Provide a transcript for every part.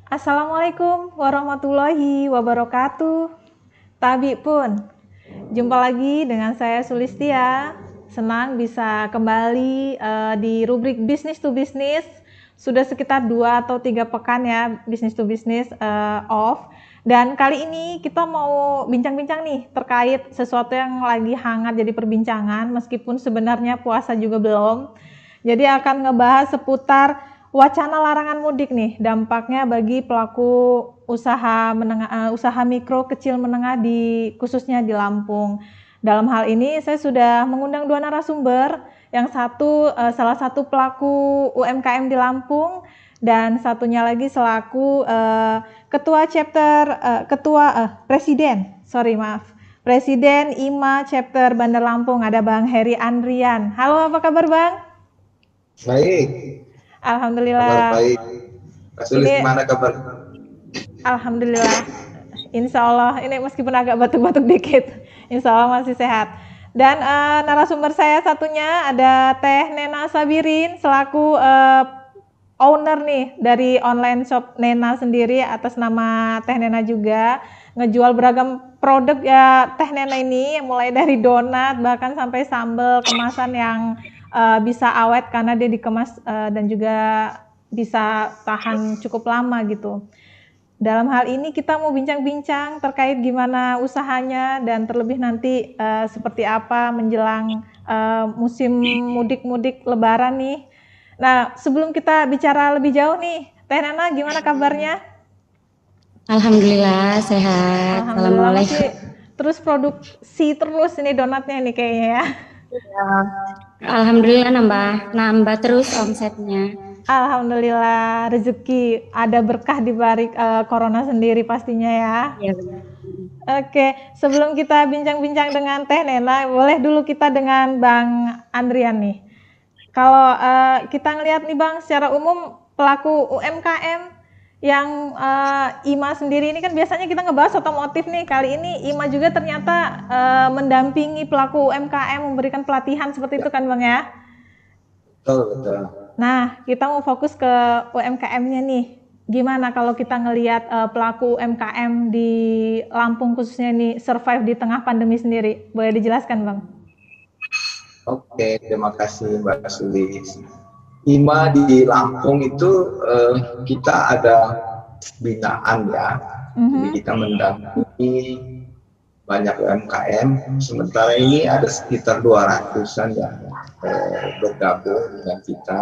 Assalamualaikum warahmatullahi wabarakatuh. Tabi pun, jumpa lagi dengan saya Sulistia. Senang bisa kembali di rubrik Business to Business. Sudah sekitar 2 atau 3 pekan ya Business to Business off. Dan kali ini kita mau bincang-bincang nih terkait sesuatu yang lagi hangat jadi perbincangan meskipun sebenarnya puasa juga belum. Jadi akan ngebahas seputar wacana larangan mudik nih, dampaknya bagi pelaku usaha menengah, usaha mikro kecil menengah khususnya di Lampung. Dalam hal ini saya sudah mengundang 2 narasumber, yang satu salah satu pelaku UMKM di Lampung dan satunya lagi selaku ketua chapter Presiden IMA chapter Bandar Lampung, ada Bang Heri Andrian. Halo, apa kabar Bang? Baik. Alhamdulillah. Kabar baik. Kak Sulis, gimana kabar? Alhamdulillah. Insya Allah, ini meskipun agak batuk-batuk dikit, insya Allah masih sehat. Dan narasumber saya satunya ada Teh Nena Sabirin selaku owner nih dari online shop Nena sendiri, atas nama Teh Nena juga ngejual beragam produk ya Teh Nena ini, mulai dari donat bahkan sampai sambal kemasan yang bisa awet karena dia dikemas dan juga bisa tahan cukup lama gitu. Dalam hal ini kita mau bincang-bincang terkait gimana usahanya dan terlebih nanti seperti apa menjelang musim mudik-mudik Lebaran nih. Nah, sebelum kita bicara lebih jauh nih, Teh Nana gimana kabarnya? Alhamdulillah sehat. Alhamdulillah masih Assalamualaikum. terus produksi terus ini donatnya nih kayaknya ya. Alhamdulillah nambah terus omsetnya. Alhamdulillah rezeki ada berkah di balik corona sendiri pastinya ya. Iya benar. Oke, sebelum kita bincang-bincang dengan Teh Nena, boleh dulu kita dengan Bang Andrian nih. Kalau kita ngelihat nih Bang, secara umum pelaku UMKM yang IMA sendiri ini kan biasanya kita ngebahas otomotif nih. Kali ini IMA juga ternyata mendampingi pelaku UMKM, memberikan pelatihan seperti itu kan Bang ya? Betul. Nah, kita mau fokus ke UMKM-nya nih. Gimana kalau kita ngelihat pelaku UMKM di Lampung khususnya nih survive di tengah pandemi sendiri? Boleh dijelaskan Bang? Oke, terima kasih Mbak Sulis. IMA di Lampung itu kita ada binaan ya. Jadi kita mendampingi banyak UMKM. Sementara ini ada sekitar 200-an yang bergabung dengan kita.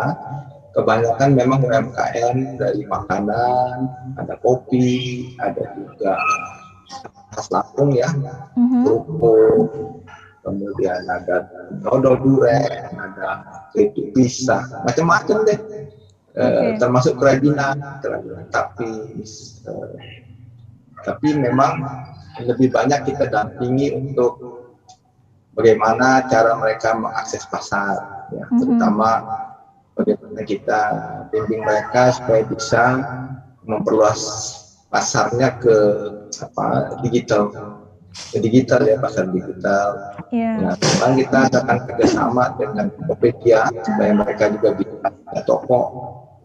Kebanyakan memang UMKM dari makanan, ada kopi, ada juga khas Lampung ya, kerupuk, kemudian ada dodol durian, ada keripik pisang, macam-macam deh. Termasuk kerajinan tapi memang lebih banyak kita dampingi untuk bagaimana cara mereka mengakses pasar, ya, terutama bagaimana kita bimbing mereka supaya bisa memperluas pasarnya ke digital ya, pasar digital. Nah, sekarang kita akan kerjasama dengan Tokopedia supaya mereka juga bisa ada toko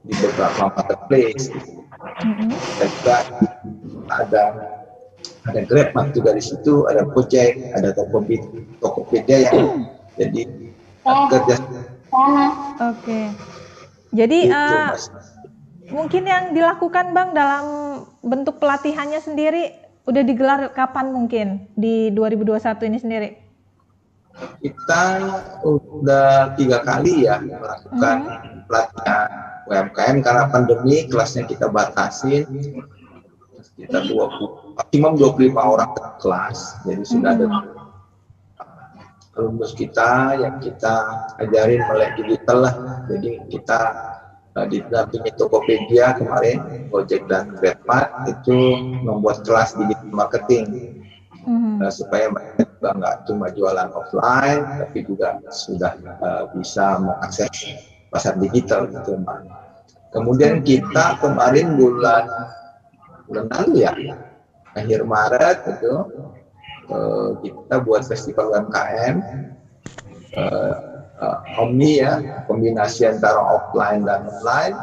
di beberapa marketplace. Dan juga ada GrabMart juga di situ, ada Gojek, ada Tokopedia yang jadi kerja. Oke. Jadi mungkin yang dilakukan Bang dalam bentuk pelatihannya sendiri udah digelar kapan mungkin di 2021 ini sendiri? Kita udah 3 kali ya melakukan pelatihan UMKM karena pandemi, kelasnya kita batasin sekitar maksimum 25 orang per kelas. Jadi sudah ada alumnus kita yang kita ajarin melek digital lah. Jadi kita didampingi Tokopedia kemarin, Gojek dan GrabMart itu membuat kelas digital marketing supaya mereka juga nggak cuma jualan offline tapi juga sudah bisa mengakses pasar digital gitu. Kemudian kita kemarin bulan lalu ya, akhir Maret itu kita buat festival UMKM Omni ya, kombinasi antara offline dan online.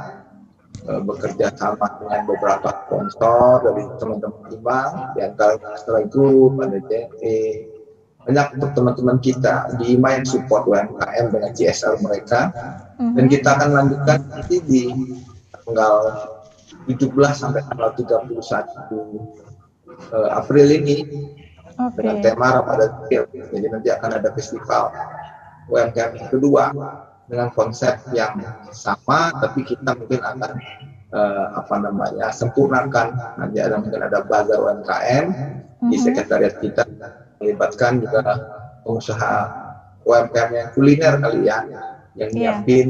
bekerja sama dengan beberapa sponsor dari teman-teman di bank, di antara Astra Group, ada JNE, banyak untuk teman-teman kita di IMA yang support UMKM dengan CSR mereka. Dan kita akan lanjutkan nanti di tanggal 17 sampai tanggal 31 April ini dengan tema Ramadan Field. Jadi nanti akan ada festival UMKM yang kedua dengan konsep yang sama, tapi kita mungkin akan sempurnakan. Nanti mungkin ada bazar UMKM di sekretariat kita, melibatkan juga pengusaha UMKM yang kuliner kali ya, yang nyiapin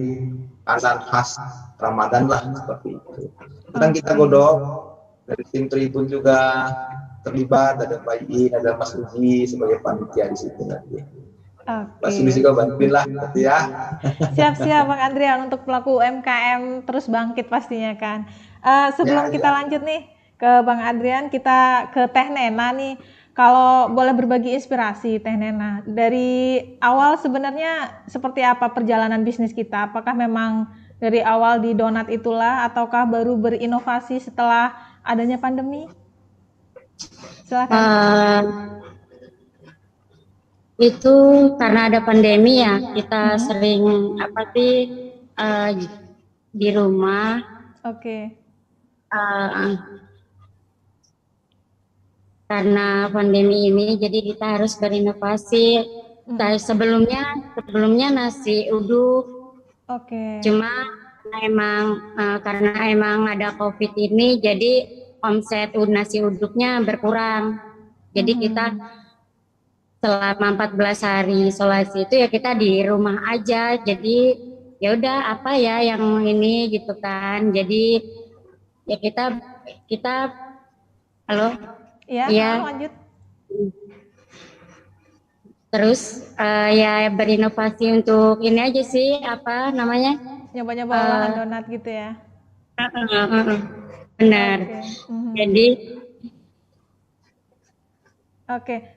makanan khas Ramadan lah seperti itu. Sedang kita godok dari tim Tribun juga terlibat, ada Pak Iin, ada Mas Uji sebagai panitia di situ nanti. Mas Uji juga bantuin lah, gitu ya. Siap-siap Bang Andrian, untuk pelaku UMKM terus bangkit pastinya kan. Sebelum kita lanjut nih ke Bang Andrian, kita ke Teh Nena nih. Kalau boleh berbagi inspirasi Teh Nena, dari awal sebenarnya seperti apa perjalanan bisnis kita? Apakah memang dari awal di donat itulah, ataukah baru berinovasi setelah adanya pandemi? Silakan. Itu karena ada pandemi ya, kita sering di rumah. Karena pandemi ini, jadi kita harus berinovasi. Sebelumnya nasi uduk. Cuma karena emang ada COVID ini, jadi omset nasi uduknya berkurang. Jadi kita selama 14 hari isolasi itu ya kita di rumah aja. Jadi ya udah apa ya yang ini gitu kan. Jadi ya kita halo. Ya, lanjut. Terus ya berinovasi untuk ini aja sih, apa namanya? Nyoba-nyoba olahan donat gitu ya. Benar. Jadi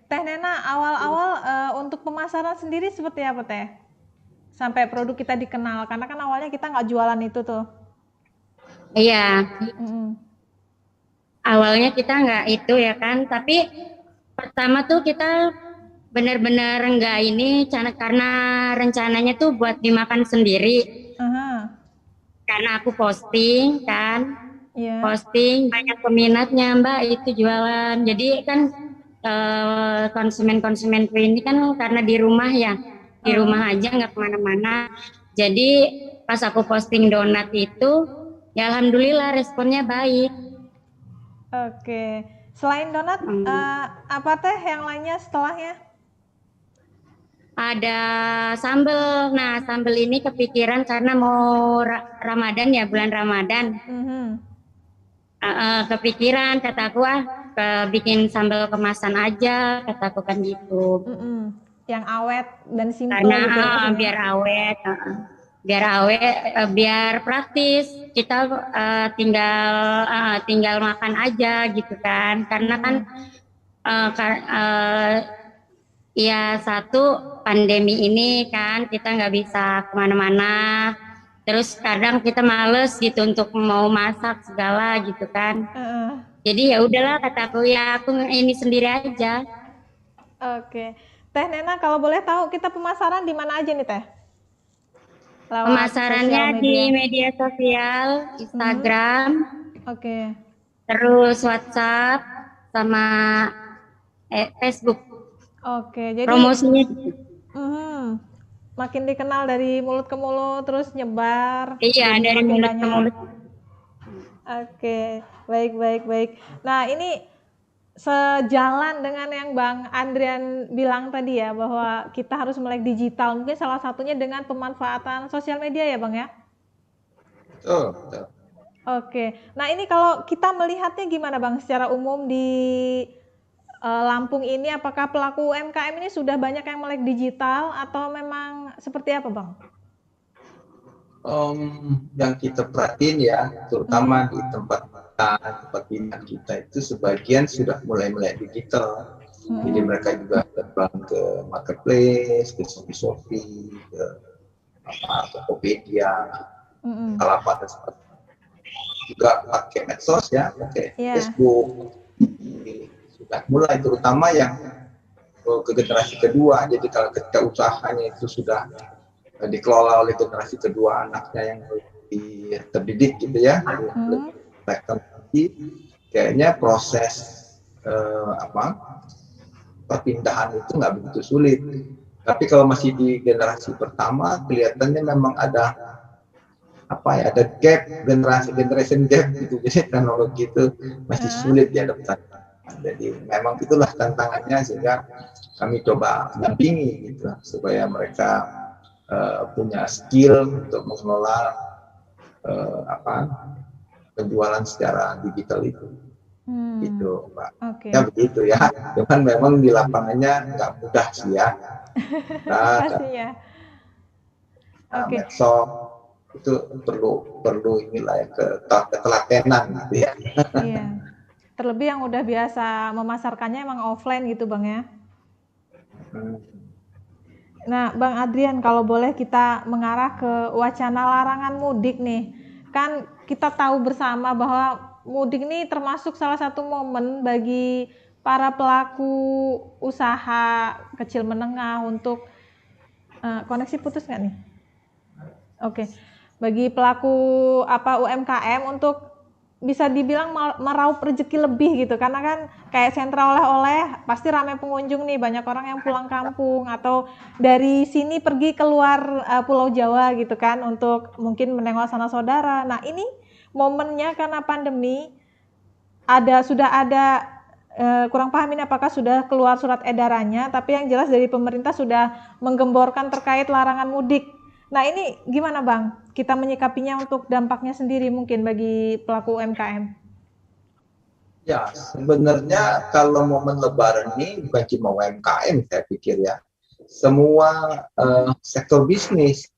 Teh Nena, awal-awal untuk pemasaran sendiri seperti apa Teh? Sampai produk kita dikenal, karena kan awalnya kita nggak jualan itu tuh. Iya. Awalnya kita nggak itu ya kan, tapi pertama tuh kita benar-benar nggak ini, karena rencananya tuh buat dimakan sendiri. Karena aku posting kan, posting banyak peminatnya Mbak itu jualan. Jadi kan konsumenku ini kan karena di rumah ya, di rumah aja nggak kemana-mana. Jadi pas aku posting donat itu, ya alhamdulillah responnya baik. Selain donat, apa Teh yang lainnya setelahnya? Ada sambal. Nah, sambal ini kepikiran karena mau Ramadan ya, bulan Ramadan. Kepikiran, kataku bikin sambal kemasan aja, kataku kan gitu. Yang awet dan simpel karena gitu. Biar awet. Biar praktis, kita tinggal makan aja gitu kan, karena kan ya satu pandemi ini kan kita nggak bisa kemana-mana, terus kadang kita males gitu untuk mau masak segala gitu kan. Jadi ya udahlah kataku, ya aku ini sendiri aja. Teh Nena, kalau boleh tahu kita pemasaran di mana aja nih Teh? Pemasarannya di media sosial, Instagram, terus WhatsApp, sama Facebook. Jadi promosinya makin dikenal dari mulut ke mulut, terus nyebar. Iya, dari mulut ke mulut. Baik. Nah, ini sejalan dengan yang Bang Andrian bilang tadi ya, bahwa kita harus melek digital, mungkin salah satunya dengan pemanfaatan sosial media ya Bang ya? Betul. Nah ini kalau kita melihatnya gimana Bang secara umum di Lampung ini, apakah pelaku UMKM ini sudah banyak yang melek digital atau memang seperti apa Bang? Yang kita perhatiin ya, terutama di tempat pindah kita itu sebagian sudah mulai melek digital. Jadi mereka juga terbang ke marketplace, ke Shopee, ke Tokopedia, Kalapak dan sebagainya. juga pakai medsos ya, pakai Facebook, sudah mulai terutama yang ke generasi kedua. Jadi kalau ketika usahanya itu sudah dikelola oleh generasi kedua, anaknya yang lebih terdidik gitu ya, lebih teknologi, kayaknya proses perpindahan itu nggak begitu sulit. Tapi kalau masih di generasi pertama, kelihatannya memang ada ada gap, generation gap gitu. Jadi teknologi itu masih sulit diadaptasi. Jadi memang itulah tantangannya, sehingga kami coba mendampingi gitu supaya mereka punya skill untuk mengelola penjualan secara digital itu. Gitu, Pak. Ya begitu ya. Cuman memang di lapangannya nggak mudah sih ya. Pastinya. Medsos itu perlu inilah ya, ketelatenan gitu ya. Iya. Terlebih yang udah biasa memasarkannya emang offline gitu Bang ya. Nah Bang Adrian, kalau boleh kita mengarah ke wacana larangan mudik nih. Kan kita tahu bersama bahwa mudik ini termasuk salah satu momen bagi para pelaku usaha kecil menengah untuk koneksi putus nggak nih? Oke. Bagi pelaku UMKM untuk bisa dibilang meraup rezeki lebih gitu, karena kan kayak sentra oleh-oleh pasti ramai pengunjung nih, banyak orang yang pulang kampung atau dari sini pergi keluar Pulau Jawa gitu kan untuk mungkin menengok sanak saudara. Nah ini momennya karena pandemi sudah ada kurang paham ini apakah sudah keluar surat edarannya, tapi yang jelas dari pemerintah sudah menggemborkan terkait larangan mudik. Nah ini gimana Bang, kita menyikapinya untuk dampaknya sendiri mungkin bagi pelaku UMKM? Ya sebenarnya kalau momen Lebaran ini bukan cuma UMKM, saya pikir ya, semua sektor bisnis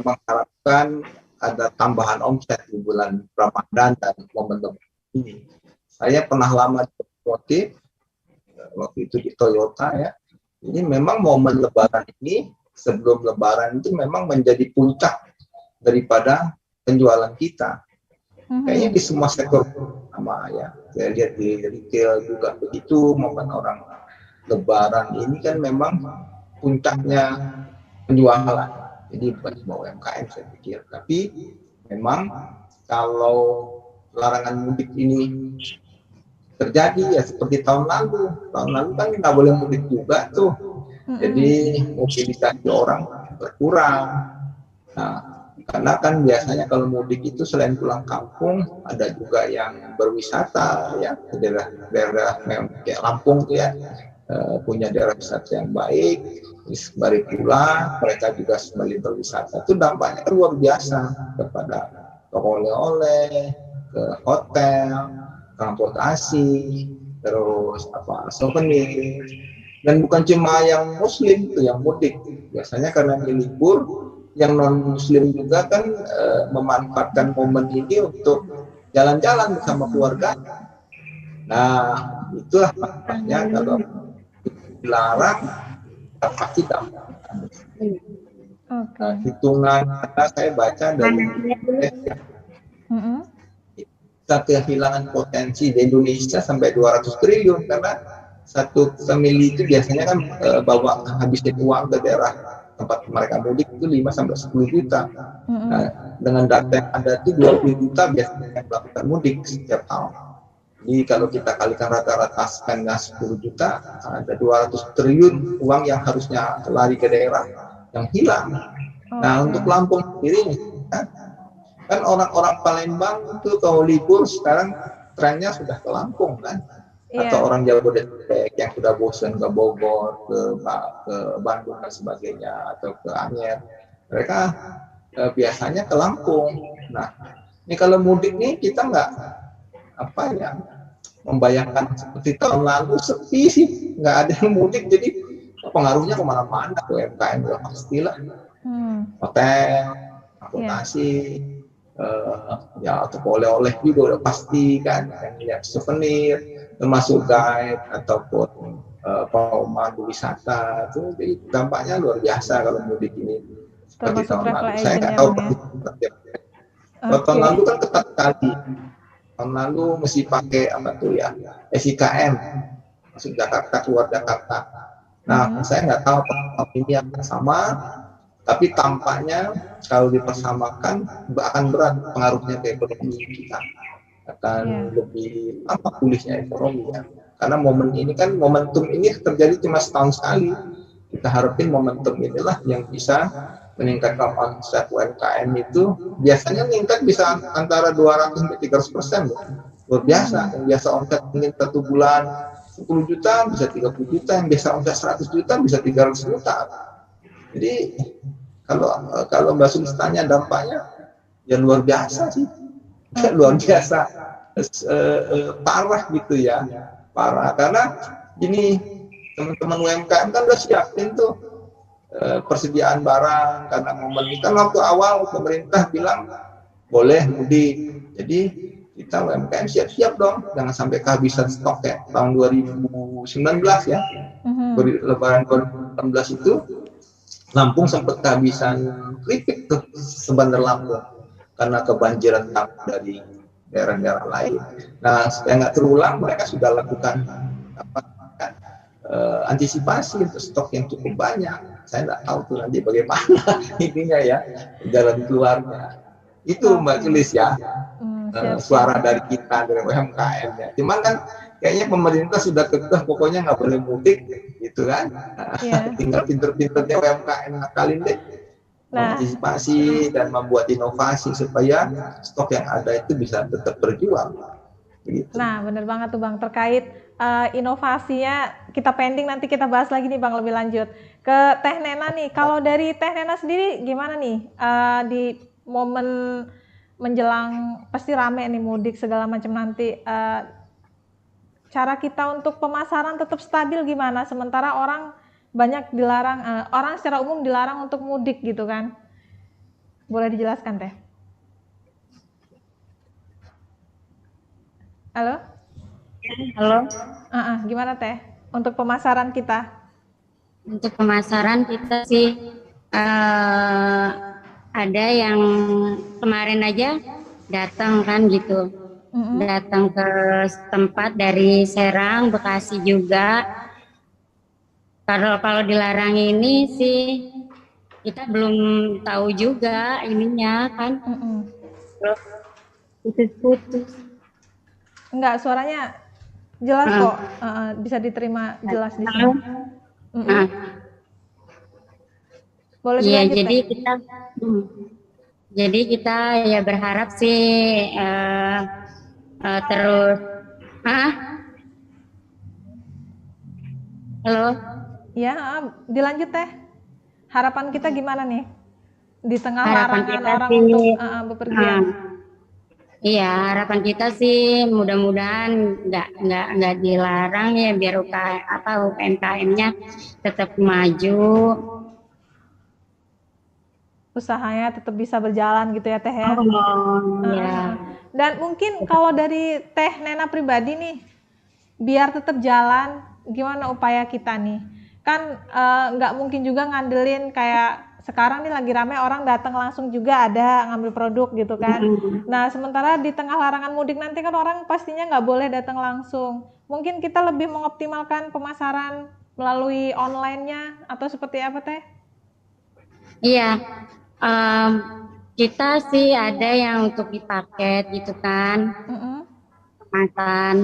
mengharapkan ada tambahan omset di bulan Ramadan dan momen Lebaran ini. Saya pernah lama di otomotif, waktu itu di Toyota ya. Ini memang momen Lebaran ini, sebelum Lebaran itu memang menjadi puncak daripada penjualan kita. Kayaknya di semua sektor sama ya. Saya lihat di retail juga begitu, momen orang Lebaran ini kan memang puncaknya penjualan. Jadi bukan cuma UMKM saya pikir, tapi memang kalau larangan mudik ini terjadi ya seperti tahun lalu kan nggak boleh mudik juga tuh, jadi mobilisasi orang berkurang. Nah, karena kan biasanya kalau mudik itu selain pulang kampung ada juga yang berwisata ya, daerah kayak Lampung tuh ya, punya daerah wisata yang baik. Sembari pulang mereka juga sembari berwisata, itu dampaknya luar biasa kepada toko oleh-oleh, ke hotel, transportasi, terus souvenir. Dan bukan cuma yang muslim itu yang mudik, biasanya karena ini libur, yang non muslim juga kan memanfaatkan momen ini untuk jalan-jalan bersama keluarga. Nah itulah makanya kalau dilarang pasti dampak. Hitungan saya baca dari kita kehilangan potensi di Indonesia sampai 200 triliun karena satu family itu biasanya kan bawa habisin uang ke daerah tempat mereka mudik itu 5 sampai 10 juta. Nah, dengan data yang ada itu 20 juta biasanya yang melakukan mudik setiap tahun. Jadi kalau kita kalikan rata-rata spendnya 10 juta, ada 200 triliun uang yang harusnya lari ke daerah yang hilang. Nah, untuk Lampung sendiri kan orang-orang Palembang itu kalau libur sekarang trennya sudah ke Lampung kan, atau orang Jabodetabek yang sudah bosan ke Bogor, ke Bandung dan sebagainya, atau ke Anyer, mereka biasanya ke Lampung. Nah, ini kalau mudik nih kita nggak membayangkan seperti tahun lalu sepi sih, nggak ada yang mudik, jadi pengaruhnya kemana-mana. UMKM ya pastilah, hotel, transportasi. Ya toko oleh-oleh juga udah pasti kan, yang lihat souvenir, termasuk guide ataupun pemandu wisata, itu jadi dampaknya luar biasa kalau mudik ini seperti tahun lalu. Saya nggak tahu Kalau tahun lalu kan ketat sekali. Tahun lalu mesti pakai apa tuh ya, SIKM, masuk Jakarta, keluar Jakarta. Nah, saya nggak tahu tahun ini akan sama, tapi tampaknya kalau dipersamakan akan berat pengaruhnya ke ekonomi kita. Akan lebih lama pulihnya ekonomi ya. Karena momentum ini terjadi cuma setahun sekali. Kita harapin momentum inilah yang bisa meningkatkan omset UMKM itu. Biasanya meningkat bisa antara 200-300%. Luar biasa. Yang biasa omset mungkin 1 bulan 10 juta bisa 30 juta, yang biasa omset 100 juta bisa 300 juta. Jadi kalau Mbak Sulis tanya dampaknya, ya luar biasa sih. Luar biasa parah gitu ya, parah. Karena gini, teman-teman UMKM kan udah siapin tuh persediaan barang. Karena momen ini kan waktu awal pemerintah bilang boleh mudik, jadi kita UMKM siap-siap dong, jangan sampai kehabisan stok ya. Tahun 2019 ya, Lebaran 2019 itu Lampung sempat kehabisan keripik tuh, sebentar Lampung, karena kebanjiran dari daerah-daerah lain. Nah, supaya nggak terulang, mereka sudah lakukan antisipasi untuk stok yang cukup banyak. Saya nggak tahu tuh nanti bagaimana intinya ya, jalan keluarnya. Itu Mbak Sulis ya, suara dari kita, dari UMKM ya. Cuman kan kayaknya pemerintah sudah kekeh, pokoknya nggak boleh mudik, gitu kan. Tinggal pinter-pinternya UMKM ngakalin deh. Mengantisipasi dan membuat inovasi supaya stok yang ada itu bisa tetap berjuang. Begitu. Nah, bener banget tuh Bang, terkait inovasinya kita pending, nanti kita bahas lagi nih Bang lebih lanjut. Ke Teh Nena nih, kalau dari Teh Nena sendiri gimana nih di momen menjelang pasti rame nih mudik segala macam nanti, cara kita untuk pemasaran tetap stabil gimana, sementara orang banyak dilarang, orang secara umum dilarang untuk mudik gitu kan. Boleh dijelaskan Teh? Halo? Halo. Gimana Teh untuk pemasaran kita? Untuk pemasaran kita sih ada yang kemarin aja datang kan gitu, datang ke tempat dari Serang, Bekasi juga. Kalau dilarang ini sih kita belum tahu juga ininya kan. Putus-putus. Enggak, suaranya jelas kok, bisa diterima jelas di sini. Boleh dilanjut, jadi kita ya berharap sih terus. Halo. Ya, dilanjut Teh. Harapan kita gimana nih di tengah larangan orang sih, untuk bepergian? Iya, harapan kita sih mudah-mudahan nggak dilarang ya, biar UMKM-nya tetap maju, usahanya tetap bisa berjalan gitu ya Teh ya. Ya. Dan mungkin kalau dari Teh Nena pribadi nih, biar tetap jalan, gimana upaya kita nih? Kan nggak mungkin juga ngandelin kayak sekarang nih lagi rame orang datang langsung juga ada ngambil produk gitu kan. Nah, sementara di tengah larangan mudik nanti kan orang pastinya nggak boleh datang langsung. Mungkin kita lebih mengoptimalkan pemasaran melalui online-nya atau seperti apa Teh? Iya, kita sih ada yang untuk dipaket gitu kan, kemasan.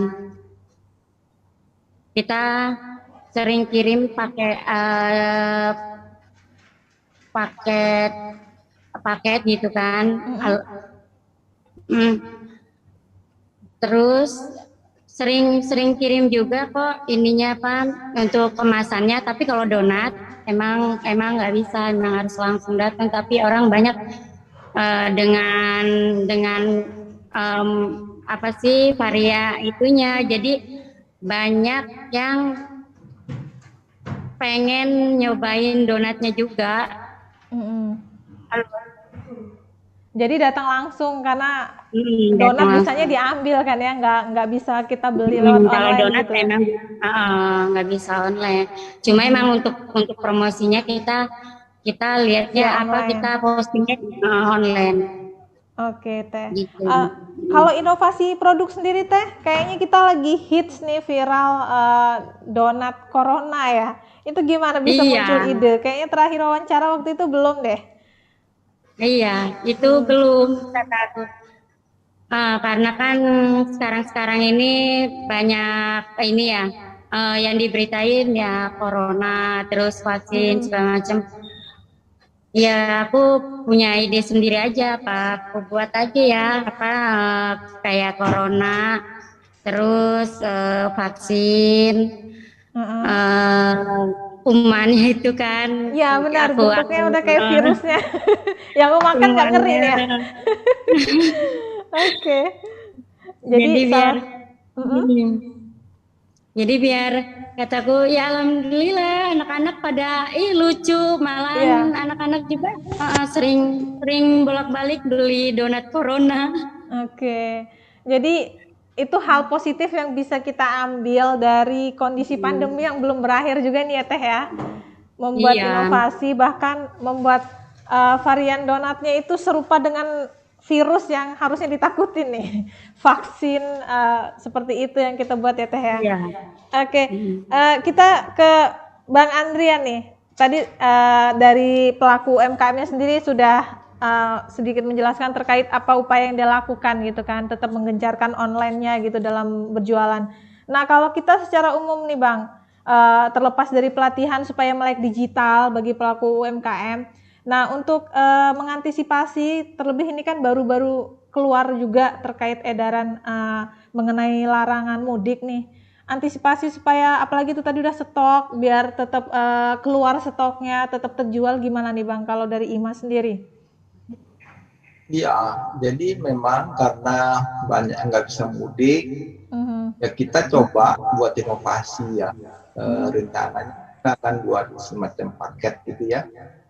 Kita sering kirim pakai paket gitu kan. Terus sering kirim juga kok ininya untuk kemasannya, tapi kalau donat emang nggak bisa, emang harus langsung datang. Tapi orang banyak dengan varia itunya, jadi banyak yang pengen nyobain donatnya juga. Jadi datang langsung karena donat bisanya diambil kan ya, nggak bisa kita beli lewat online. Kalau donat gitu. memang nggak bisa online. Cuma emang untuk promosinya kita lihatnya ya, kita postingnya online. Oke Teh. gitu. Kalau inovasi produk sendiri Teh, kayaknya kita lagi hits nih viral donat corona ya. Itu gimana bisa muncul Iya, ide? Kayaknya terakhir wawancara waktu itu belum deh. iya, itu belum kata aku. Karena kan sekarang-sekarang ini banyak ini ya, yang diberitain ya corona, terus vaksin segala macam. Ya aku punya ide sendiri aja, Pak. Aku buat aja ya, apa kayak corona, terus vaksin, Heeh. kumannya itu kan, Iya benar, aku bentuknya udah kayak virusnya. Yang lu makan nggak ngeri nih ya? kumannya. Oke. Jadi Jadi biar, salah. Mm-mm. jadi biar kataku ya alhamdulillah anak-anak pada lucu, malahan Iya. anak-anak juga sering sering bolak-balik beli donat corona. Oke. Jadi itu hal positif yang bisa kita ambil dari kondisi pandemi yang belum berakhir juga nih ya Teh ya. Membuat Iya, inovasi bahkan membuat varian donatnya itu serupa dengan virus yang harusnya ditakutin nih. Vaksin seperti itu yang kita buat ya Teh ya. iya. Oke, kita ke Bang Andrian nih. Tadi dari pelaku UMKM-nya sendiri sudah sedikit menjelaskan terkait apa upaya yang dia lakukan gitu kan, tetap menggencarkan online-nya gitu dalam berjualan. Nah, kalau kita secara umum nih Bang, terlepas dari pelatihan supaya melek digital bagi pelaku UMKM. Nah, untuk mengantisipasi terlebih ini kan baru-baru keluar juga terkait edaran mengenai larangan mudik nih. Antisipasi supaya apalagi itu tadi udah stok biar tetap keluar stoknya, tetap terjual gimana nih Bang kalau dari IMA sendiri? Iya, jadi memang karena banyak yang nggak bisa mudik, ya kita coba buat inovasi ya. Rencananya kita akan buat semacam paket gitu ya,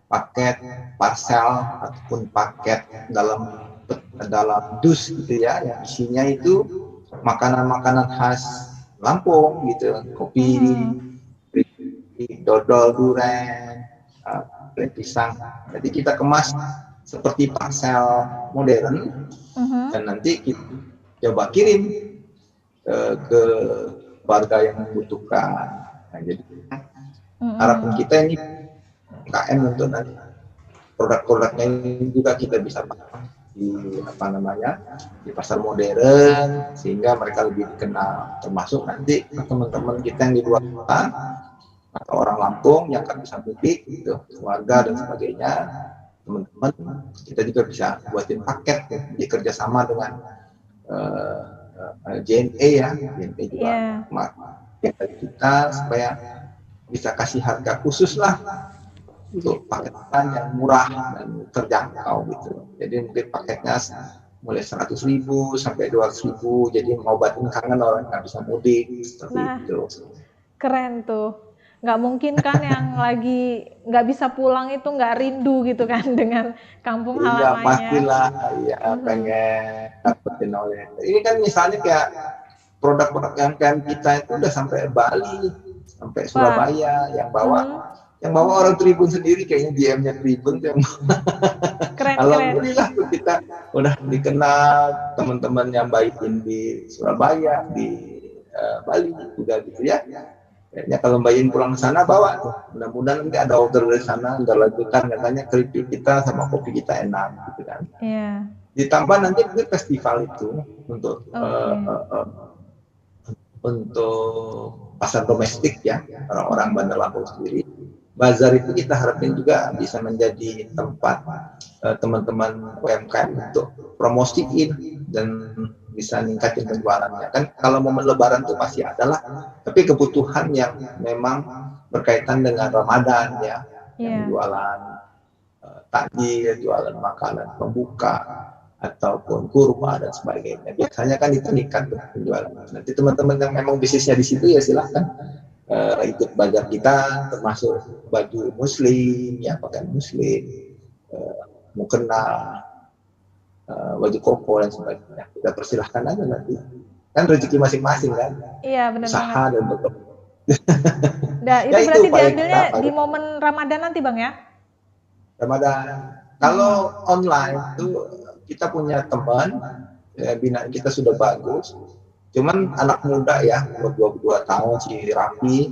paket parcel ataupun paket dalam dus gitu ya, yang isinya itu makanan-makanan khas Lampung gitu, kopi, dodol durian, pisang. Jadi kita kemas seperti parcel modern dan nanti kita coba kirim ke warga yang membutuhkan. Nah, jadi harapan kita ini UMKM untuk nanti produk-produknya ini juga kita bisa pakai di di pasar modern sehingga mereka lebih dikenal, termasuk nanti teman-teman kita yang di luar kota atau orang Lampung yang kan bisa mudik gitu, keluarga dan sebagainya. Teman-teman kita juga bisa buatin paket bekerja sama dengan JNE ya, JNE juga kita supaya bisa kasih harga khusus lah untuk paketan yang murah dan terjangkau gitu. Jadi mungkin paketnya mulai 100.000 sampai 200.000, jadi ngobatin kangen orang nggak bisa mudik seperti itu. Keren tuh. Nggak mungkin kan yang lagi nggak bisa pulang itu nggak rindu gitu kan dengan kampung halamannya. Iya pastilah, ya pengen dapetin oleh. Ini kan misalnya kayak produk-produk UMKM kita itu udah sampai Bali, sampai Surabaya, yang bawa orang Tribun sendiri, kayaknya DM-nya Tribun tuh yang keren, alhamdulillah tuh kita udah dikenal teman-teman yang baikin di Surabaya, di Bali juga gitu ya. Kayaknya kalau Mbak Yin pulang ke sana bawa tuh, mudah-mudahan nanti ada order dari sana, nggak lanjutkan katanya keripik kita sama kopi kita enak gitu kan. Iya. Ditambah nanti mungkin festival itu untuk pasar domestik ya, orang-orang Bandar Lampung sendiri. Bazar itu kita harapin juga bisa menjadi tempat teman-teman UMKM untuk promosiin dan bisa ningkatin penjualannya. Kan kalau momen Lebaran itu pasti ada lah, tapi kebutuhan yang memang berkaitan dengan Ramadan ya, yang jualan takjil, jualan makanan pembuka ataupun kurma dan sebagainya. Biasanya kan itu meningkat penjualan. Nanti teman-teman yang memang bisnisnya di situ ya silahkan ikut bazar kita, termasuk baju muslim, ya pakaian muslim, mukena, baju koko dan sebagainya. Kita persilahkan aja nanti. Kan rezeki masing-masing kan. Iya benar usaha banget. Dan bentuk. Nah, itu berarti diambilnya di momen Ramadan nanti Bang ya? Ramadan. Kalau online itu kita punya teman, binaan kita sudah bagus, cuman anak muda ya, 22 tahun si Raffi,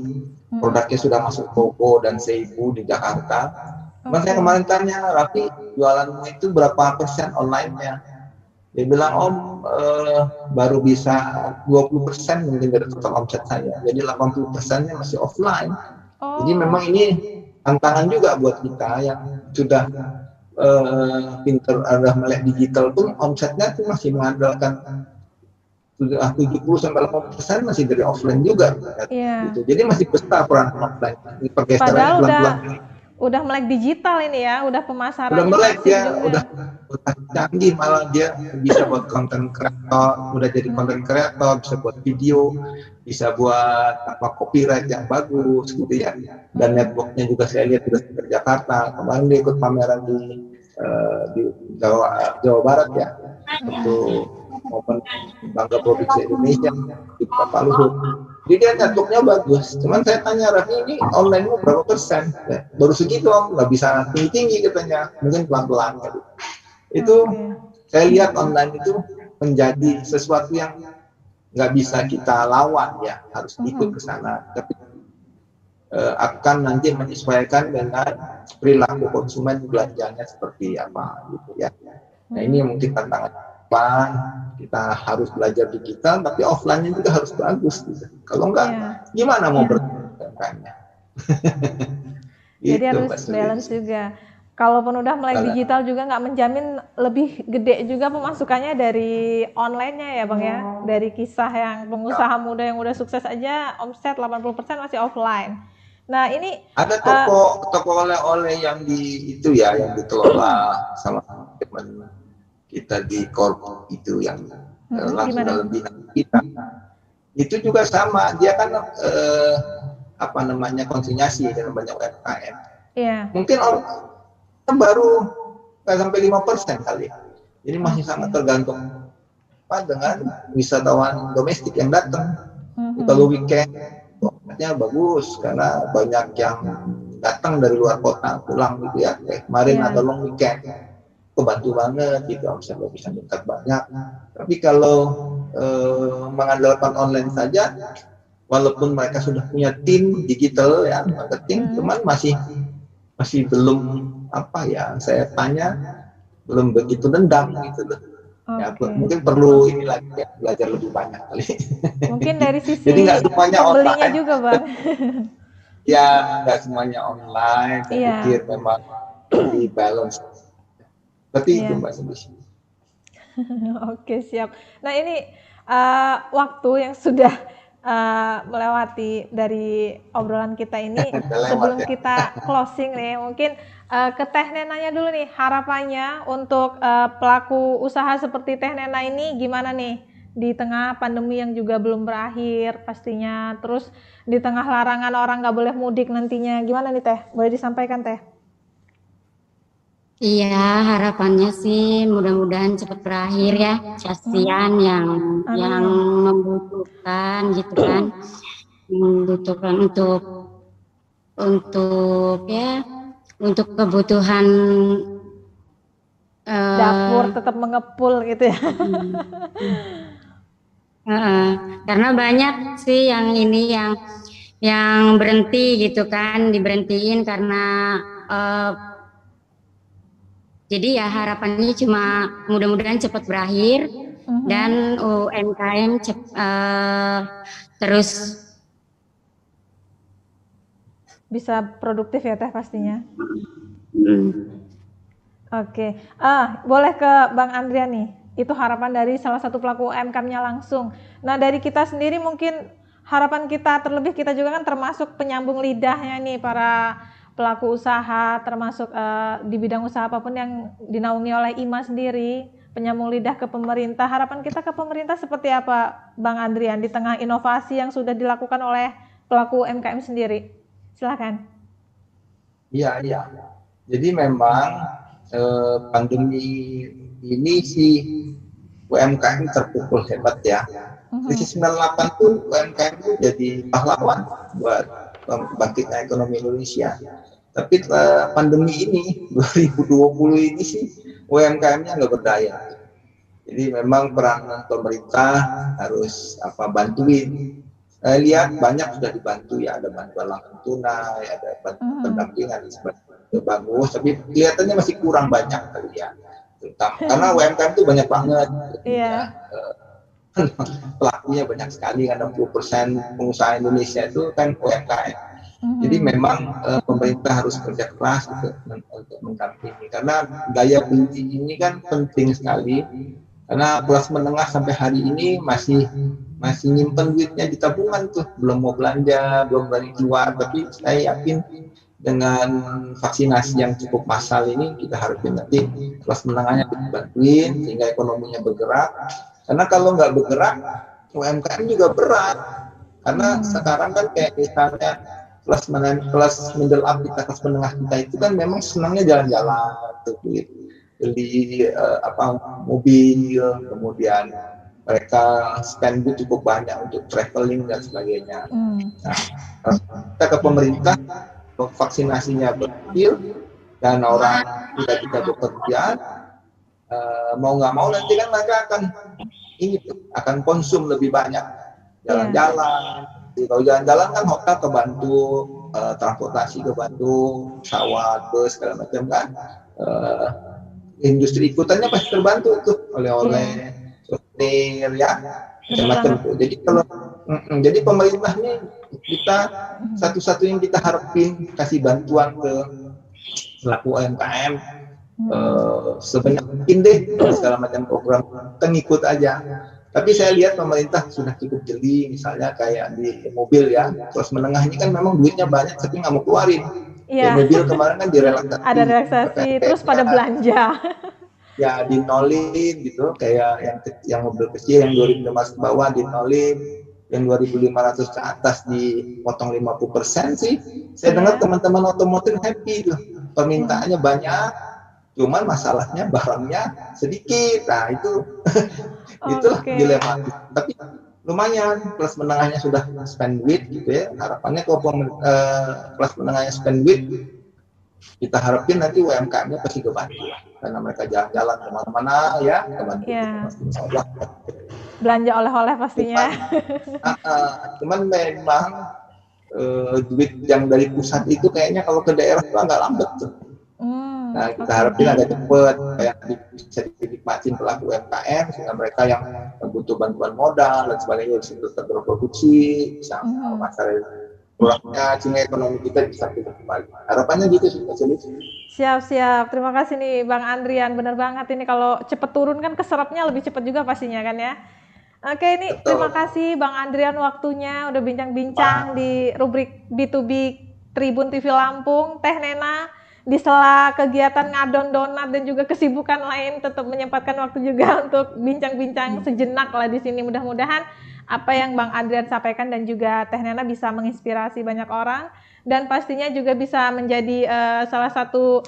produknya sudah masuk Toko dan Seibu di Jakarta. Saya kemarin tanya, Raffi, jualanmu itu berapa persen online-nya? Dia bilang, Om, baru bisa 20% mungkin dari total omset saya. Jadi 80%-nya masih offline. Jadi memang ini tantangan juga buat kita yang sudah pinter ada melek digital pun omsetnya tuh masih mengandalkan 70-80% masih dari offline juga. Gitu. Jadi masih besar peran offline. Padahal udah melek digital ini ya, udah pemasaran. Udah melek ya, udah canggih, malah dia bisa buat konten kreator, udah jadi konten kreator, bisa buat video, bisa buat copyright yang bagus gitu ya. Dan networknya juga saya lihat sudah di Jakarta. Kemarin dia ikut pameran di Jawa Barat ya, untuk momen bangga provinsi Indonesia di Pak Luhut. Jadi dia networknya bagus. Cuman saya tanya, Raffi, ini online-mu berapa persen? Ya, baru segitu, Om, nggak bisa tinggi-tinggi katanya, mungkin pelan-pelan. Gitu. Itu saya lihat online itu menjadi sesuatu yang nggak bisa kita lawan ya, harus ikut ke sana. Tapi akan nanti menyesuaikan dengan perilaku konsumen belanjanya seperti apa gitu ya. Nah ini mungkin tantangan. Kita harus belajar digital, tapi offline-nya juga harus bagus gitu. Kalau enggak, gimana mau bertahannya? Jadi harus balance juga. Kalaupun udah mulai digital juga nggak menjamin lebih gede juga pemasukannya dari online-nya ya Bang ya. Dari kisah yang pengusaha muda yang udah sukses aja, omset 80% masih offline. Nah ini ada toko oleh-oleh yang itu ya, yang dikelola sama teman kita di Corp itu yang langsung dalam binaan kita. Itu juga sama, dia kan konsinyasi dengan banyak UMKM. Mungkin orang baru nggak sampai 5% kali. Jadi masih sangat tergantung dengan wisatawan domestik yang datang. Kalau weekend omsetnya bagus karena banyak yang datang dari luar kota pulang gitu ya. Kemarin ada long weekend, kebantu banget gitu, omsetnya bisa meningkat banyak. Tapi kalau mengandalkan online saja, walaupun mereka sudah punya tim digital ya marketing, cuman masih belum saya tanya belum begitu nendang gitu loh. Ya, mungkin perlu ini lagi ya, belajar lebih banyak kali. Mungkin dari sisi jadi nggak semuanya pembelinya online juga Bang. Ya nggak semuanya online, saya pikir memang di balance. Berarti itu Mbak Sendisi. Oke, siap. Nah ini waktu yang sudah melewati dari obrolan kita ini. Sebelum kita closing nih, mungkin ke Teh Nenanya dulu nih, harapannya untuk pelaku usaha seperti Teh Nena ini gimana nih di tengah pandemi yang juga belum berakhir pastinya, terus di tengah larangan orang nggak boleh mudik nantinya, gimana nih Teh? Boleh disampaikan Teh? Iya, harapannya sih mudah-mudahan cepat berakhir ya. Kasihan yang membutuhkan gitu kan, membutuhkan untuk kebutuhan dapur tetap mengepul gitu ya. Karena banyak sih yang berhenti gitu kan, diberhentiin karena jadi ya harapannya cuma mudah-mudahan cepat berakhir dan UMKM terus bisa produktif ya Teh pastinya. Oke. Boleh ke Bang Andrian nih. Itu harapan dari salah satu pelaku UMKM-nya langsung. Nah, dari kita sendiri mungkin harapan kita, terlebih kita juga kan termasuk penyambung lidahnya nih para pelaku usaha, termasuk di bidang usaha apapun yang dinaungi oleh IMA sendiri, penyambung lidah ke pemerintah. Harapan kita ke pemerintah seperti apa Bang Andrian di tengah inovasi yang sudah dilakukan oleh pelaku UMKM sendiri? Silakan. Iya. Jadi memang pandemi ini sih UMKM terpukul hebat ya. Krisis 98 tuh UMKM itu jadi pahlawan buat bangkitnya ekonomi Indonesia. Tapi pandemi ini 2020 ini sih UMKM-nya nggak berdaya. Jadi memang peran pemerintah harus bantuin. Lihat banyak sudah dibantu ya, ada bantuan langsung tunai, ada bantuan pendampingan sebagainya bagus, tapi kelihatannya masih kurang banyak kali ya. Karena UMKM itu banyak banget. Iya. Pelakunya banyak sekali, 60% pengusaha Indonesia itu kan UMKM. Jadi memang pemerintah harus kerja keras untuk mendampingi, karena daya beli ini kan penting sekali. Karena kelas menengah sampai hari ini masih nyimpen duitnya di tabungan tuh, belum mau belanja, belum berani keluar. Tapi saya yakin dengan vaksinasi yang cukup massal ini, kita harapin nanti kelas menengahnya dibantuin sehingga ekonominya bergerak. Karena kalau nggak bergerak, UMKM juga berat. Karena sekarang kan kayak misalnya kelas middle up kita, kelas menengah kita itu kan memang senangnya jalan-jalan, tuh beli mobil, kemudian mereka spend cukup banyak untuk traveling dan sebagainya. Nah, kita ke pemerintah, vaksinasinya berhasil dan orang tidak bisa bekerja, mau nggak mau nanti kan mereka akan konsum lebih banyak, jalan-jalan. Kalau jalan-jalan kan hotel kebantu, transportasi kebantu, pesawat, bus segala macam kan. Industri ikutannya pasti terbantu tuh, oleh-oleh, souvenir ya, macam-macam tuh. Jadi pemerintah ini kita satu-satu yang kita harapin kasih bantuan ke pelaku UMKM sebanyak mungkin deh, segala macam program kita ngikut aja. Tapi saya lihat pemerintah sudah cukup jeli, misalnya kayak di mobil ya, kelas menengah ini kan memang duitnya banyak tapi nggak mau keluarin. Iya. Mobil kemarin kan direlaksasi. Ada relaksasi, terus pada belanja. Ya dinolin gitu, kayak yang mobil kecil yang 2.500 ke bawah dinolin, yang 2.500 ke atas dipotong 50% sih. Saya dengar teman-teman otomotif happy tuh, permintaannya banyak, cuman masalahnya barangnya sedikit. Nah itulah dilematis. Tapi lumayan, kelas menengahnya sudah spend duit gitu ya. Harapannya kalau kelas menengahnya spend duit, kita harapin nanti UMKM-nya pasti kebantu lah, karena mereka jalan-jalan kemana-mana ya, kebantu. Yeah. Belanja oleh-oleh pastinya. Cuman memang duit yang dari pusat itu kayaknya kalau ke daerah itu agak lambat tuh. Nah, kita harapin agak cepat, kayak bisa dinikmatin pelaku UMKM, sehingga mereka yang butuh bantuan modal dan sebagainya bisa tetap berproduksi, bisa masalah kurangnya, sehingga ekonomi kita bisa pulih kembali. Harapannya gitu sih, Pak Sulis. Siap. Terima kasih nih Bang Andrian, bener banget ini kalau cepet turun kan keserapnya lebih cepat juga pastinya kan ya. Oke, ini terima kasih Bang Andrian waktunya udah bincang-bincang di rubrik B2B Tribun TV Lampung. Teh Nena di sela kegiatan ngadon donat dan juga kesibukan lain tetap menyempatkan waktu juga untuk bincang-bincang sejenak lah di sini. Mudah-mudahan apa yang Bang Andrian sampaikan dan juga Teh Nena bisa menginspirasi banyak orang dan pastinya juga bisa menjadi salah satu